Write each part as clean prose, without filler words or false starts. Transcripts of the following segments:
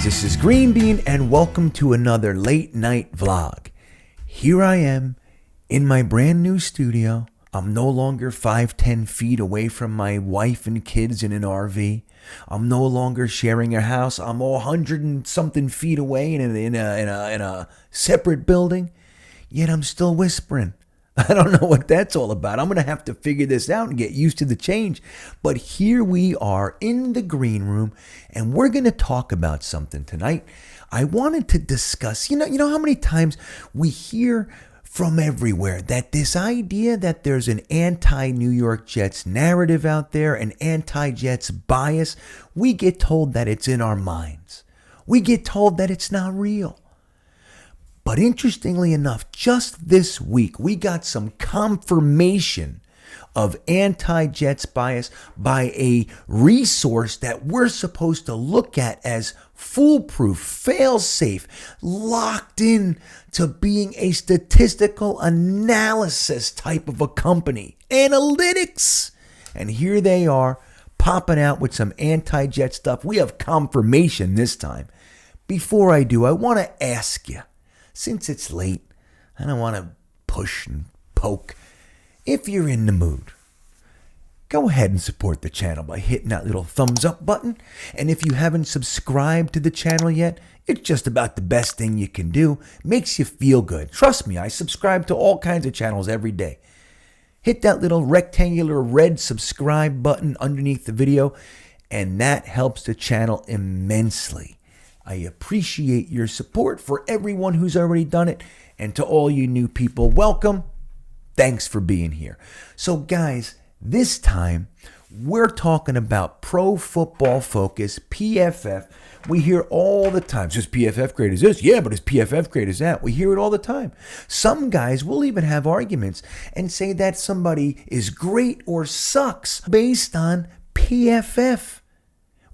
This is GreenBean and welcome to another late night vlog. Here I am in my brand new studio. I'm no longer 5-10 feet away from my wife and kids in an RV. I'm no longer sharing a house. I'm 100 and something feet away in a separate building. Yet I'm still whispering. I don't know what that's all about. I'm going to have to figure this out and get used to the change. But here we are in the green room, and we're going to talk about something tonight. I wanted to discuss, you know how many times we hear from everywhere that this idea that there's an anti-New York Jets narrative out there, an anti-Jets bias, we get told that it's in our minds. We get told that it's not real. But interestingly enough, just this week, we got some confirmation of anti-Jets bias by a resource that we're supposed to look at as foolproof, fail-safe, locked in to being a statistical analysis type of a company. Analytics! And here they are, popping out with some anti-Jet stuff. We have confirmation this time. Before I do, I want to ask you, since it's late, I don't want to push and poke. If you're in the mood, go ahead and support the channel by hitting that little thumbs up button. And if you haven't subscribed to the channel yet, it's just about the best thing you can do. Makes you feel good. Trust me, I subscribe to all kinds of channels every day. Hit that little rectangular red subscribe button underneath the video, and that helps the channel immensely. I appreciate your support for everyone who's already done it. And to all you new people, welcome. Thanks for being here. So guys, this time we're talking about Pro Football Focus, PFF. We hear all the time, is PFF great as this? Yeah, but is PFF great as that? We hear it all the time. Some guys will even have arguments and say that somebody is great or sucks based on PFF.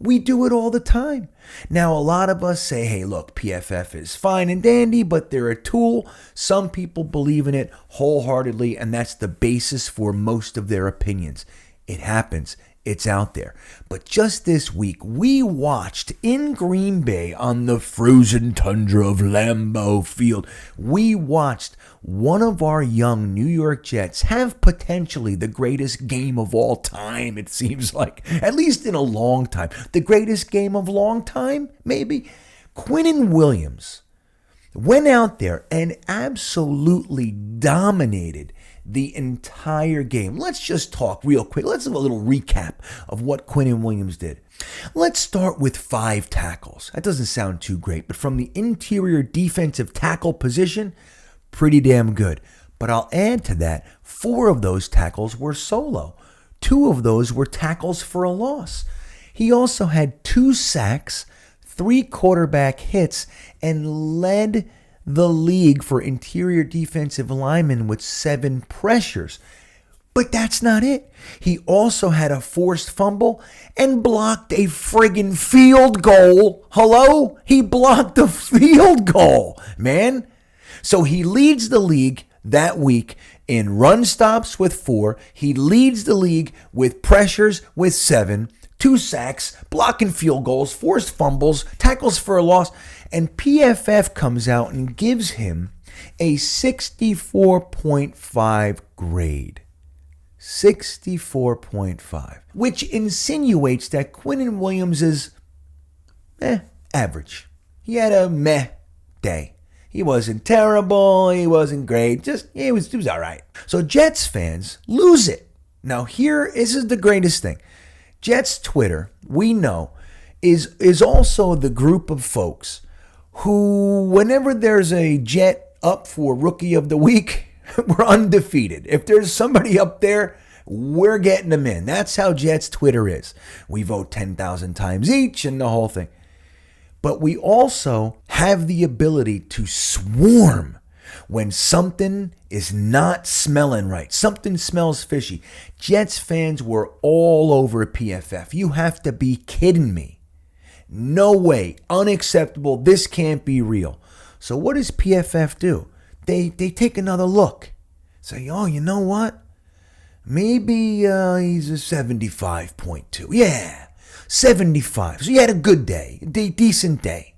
We do it all the time. Now, a lot of us say, hey, look, PFF is fine and dandy, but they're a tool. Some people believe in it wholeheartedly, and that's the basis for most of their opinions. It happens. It's out there. But just this week, we watched in Green Bay on the frozen tundra of Lambeau Field, we watched one of our young New York Jets have potentially the greatest game of all time, it seems like, at least in a long time. The greatest game of long time, maybe? Quinnen Williams went out there and absolutely dominated the entire game. Let's just talk real quick. Let's have a little recap of what Quinnen Williams did. Let's start with 5 tackles. That doesn't sound too great, but from the interior defensive tackle position, pretty damn good. But I'll add to that, 4 of those tackles were solo. 2 of those were tackles for a loss. He also had 2 sacks, 3 quarterback hits, and led the league for interior defensive linemen with 7 pressures. But that's not it. He also had a forced fumble and blocked a friggin' field goal. Hello? He blocked a field goal, man. So he leads the league that week in run stops with 4. He leads the league with pressures with 7. 2 sacks, blocking field goals, forced fumbles, tackles for a loss, and PFF comes out and gives him a 64.5 grade. 64.5, which insinuates that Quinnen Williams is average. He had a meh day. He wasn't terrible, he wasn't great, he was all right. So Jets fans lose it. Now this is the greatest thing. Jets Twitter, we know, is also the group of folks who, whenever there's a Jet up for Rookie of the Week, we're undefeated. If there's somebody up there, we're getting them in. That's how Jets Twitter is. We vote 10,000 times each and the whole thing. But we also have the ability to swarm when something is not smelling right. Something smells fishy. Jets fans were all over PFF. You have to be kidding me. No way. Unacceptable. This can't be real. So what does PFF do? They take another look. Say, oh, you know what? Maybe he's a 75.2. Yeah, 75. So he had a good day, a decent day.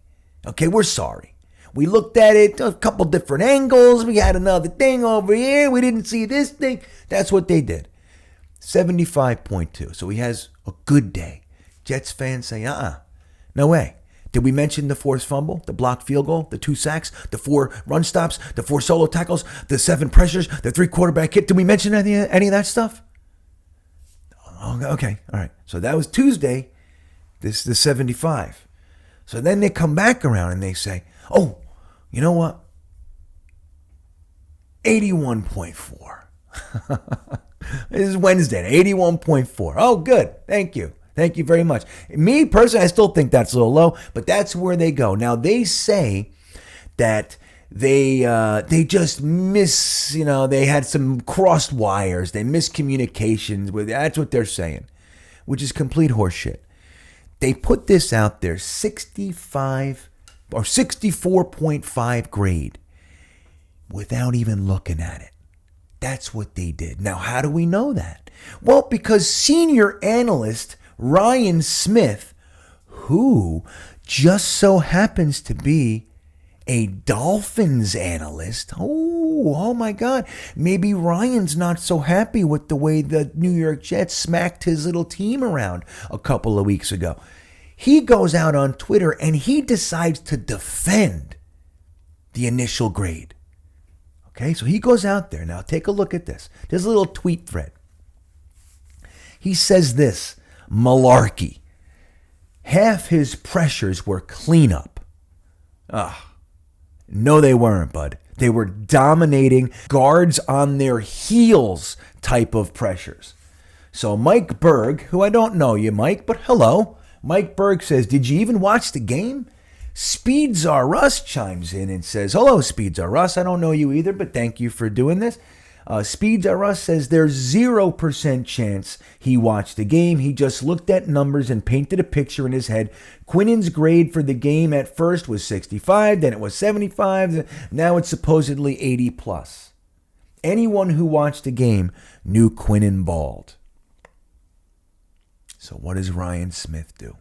Okay, we're sorry. We looked at it a couple different angles. We had another thing over here. We didn't see this thing. That's what they did. 75.2. So he has a good day. Jets fans say, no way. Did we mention the forced fumble, the blocked field goal, the 2 sacks, the 4 run stops, the 4 solo tackles, the 7 pressures, the 3 quarterback hit? Did we mention any of that stuff? Okay, all right. So that was Tuesday. This is the 75. So then they come back around and they say, oh, you know what? 81.4. This is Wednesday, 81.4. Oh, good. Thank you. Thank you very much. Me, personally, I still think that's a little low, but that's where they go. Now, they say that they just they had some crossed wires. They miscommunications. That's what they're saying, which is complete horseshit. They put this out there, 65 or 64.5 grade, without even looking at it. That's what they did. Now, how do we know that? Well, because senior analyst Ryan Smith, who just so happens to be a Dolphins analyst. Oh my God. Maybe Ryan's not so happy with the way the New York Jets smacked his little team around a couple of weeks ago. He goes out on Twitter and he decides to defend the initial grade. Okay, so he goes out there. Now take a look at this. There's a little tweet thread. He says this, malarkey. Half his pressures were cleanup. No, they weren't, bud. They were dominating guards on their heels type of pressures. So Mike Berg, who I don't know you, Mike, but hello. Mike Berg says, did you even watch the game? Speeds R Us chimes in and says, hello, Speeds R Us. I don't know you either, but thank you for doing this. Speeds R Us says there's 0% chance he watched the game. He just looked at numbers and painted a picture in his head. Quinnen's grade for the game at first was 65, then it was 75, now it's supposedly 80 plus. Anyone who watched the game knew Quinnen balled. So what does Ryan Smith do?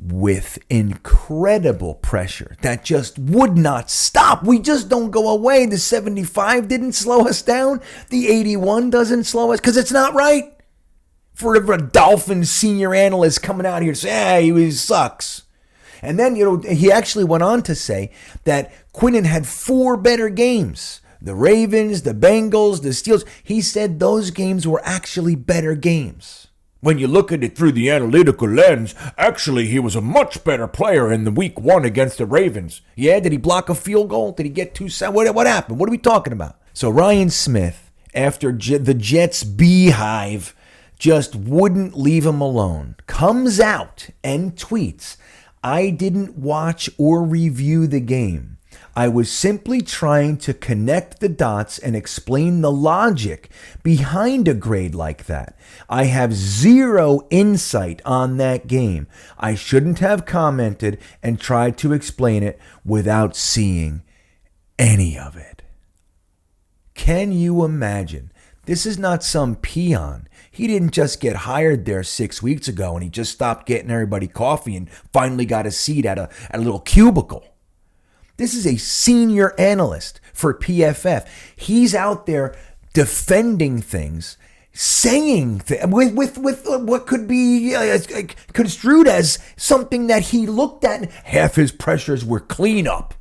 With incredible pressure that just would not stop. We just don't go away. The 75 didn't slow us down. The 81 doesn't slow us because it's not right. For a Dolphins senior analyst coming out here saying, he sucks. And then, he actually went on to say that Quinnen had 4 better games. The Ravens, the Bengals, the Steelers. He said those games were actually better games. When you look at it through the analytical lens, actually he was a much better player in the week 1 against the Ravens. Yeah, did he block a field goal? Did he get 2 sacks? What happened? What are we talking about? So Ryan Smith, after the Jets beehive just wouldn't leave him alone, comes out and tweets, I didn't watch or review the game. I was simply trying to connect the dots and explain the logic behind a grade like that. I have 0 insight on that game. I shouldn't have commented and tried to explain it without seeing any of it. Can you imagine? This is not some peon. He didn't just get hired there 6 weeks ago and he just stopped getting everybody coffee and finally got a seat at a little cubicle. This is a senior analyst for PFF. He's out there defending things, saying things with what could be construed as something that he looked at. Half his pressures were cleanup.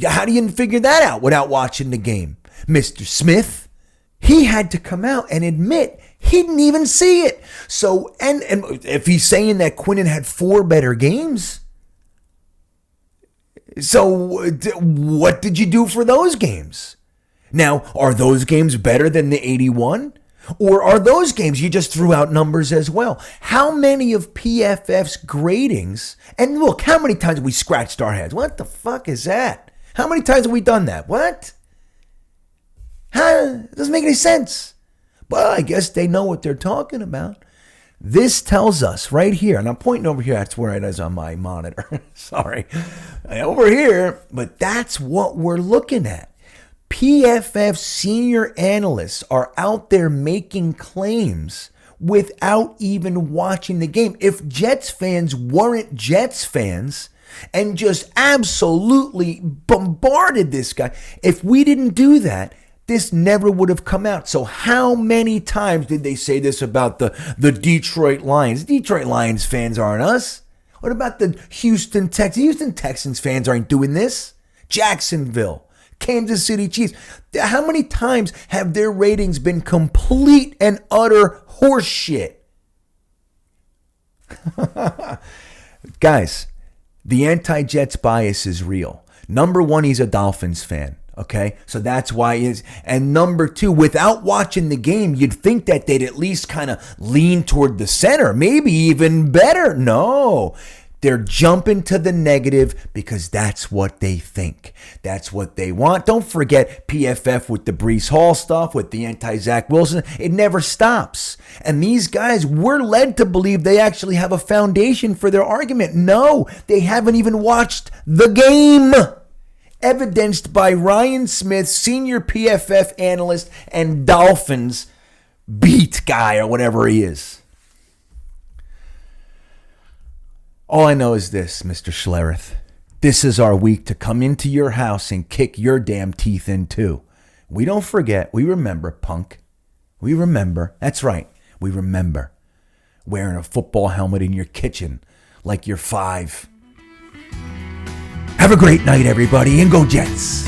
How do you figure that out without watching the game? Mr. Smith, he had to come out and admit he didn't even see it. So, and if he's saying that Quinnen had 4 better games, so what did you do for those games? Now, are those games better than the 81? Or are those games you just threw out numbers as well? How many of PFF's gradings, and look, how many times have we scratched our heads? What the fuck is that? How many times have we done that? What? It doesn't make any sense. Well, I guess they know what they're talking about. This tells us right here, and I'm pointing over here, that's where it is on my monitor. Sorry. Over here, but that's what we're looking at. PFF senior analysts are out there making claims without even watching the game. If Jets fans weren't Jets fans, and just absolutely bombarded this guy. If we didn't do that, this never would have come out. So how many times did they say this about the Detroit Lions? Detroit Lions fans aren't us. What about the Houston Texans? Houston Texans fans aren't doing this. Jacksonville, Kansas City Chiefs. How many times have their ratings been complete and utter horseshit? Guys, the anti-Jets bias is real. Number one, he's a Dolphins fan. Okay, so that's why he is. And number two, without watching the game, you'd think that they'd at least kind of lean toward the center, maybe even better. No, they're jumping to the negative because that's what they think. That's what they want. Don't forget PFF with the Breece Hall stuff, with the anti-Zach Wilson. It never stops. And these guys, we're led to believe they actually have a foundation for their argument. No, they haven't even watched the game. Evidenced by Ryan Smith, senior PFF analyst and Dolphins beat guy or whatever he is. All I know is this, Mr. Schlereth. This is our week to come into your house and kick your damn teeth in too. We don't forget. We remember, punk. We remember. That's right. We remember. Wearing a football helmet in your kitchen like you're 5. Have a great night, everybody, and go Jets.